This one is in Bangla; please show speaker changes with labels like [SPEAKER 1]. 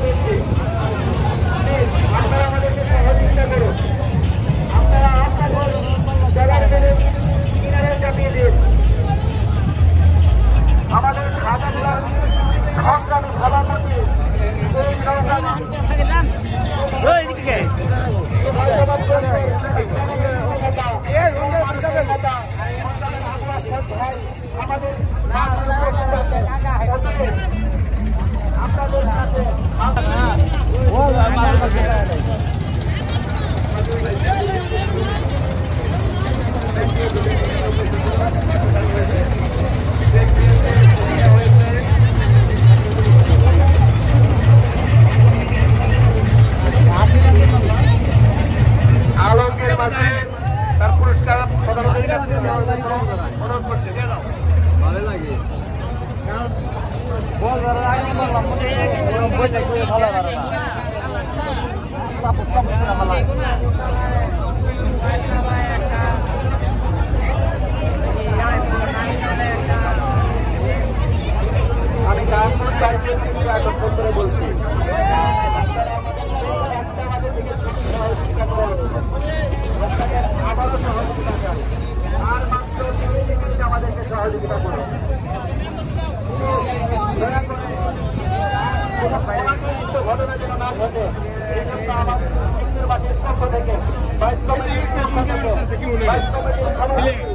[SPEAKER 1] দিচ্ছি, আপনারা আমাদেরকে সহযোগিতা করুন। আপনারা আপনাদের জায়গার কিনারে চাপিয়ে দিন। আমাদের খাজাগুলার সংগ্রামী সভাপতি এই সংগ্রামী আমাদের আপনাদের কাছে আলোকের মাঝে তার পুরস্কার প্রধানমন্ত্রীর কাছে অনুরোধ করছে। ভালো লাগে আমি কানপুর করে বলছি আবারও সহযোগিতা চাই। আর মাত্র 2 মিনিট আমাদেরকে সহযোগিতা করুন। ঘটনা যেন না ঘটে সেজন্য আমাদের পক্ষ থেকে ভাইস কমিটির পক্ষ থেকে ভাইস কমিটির সভাপতি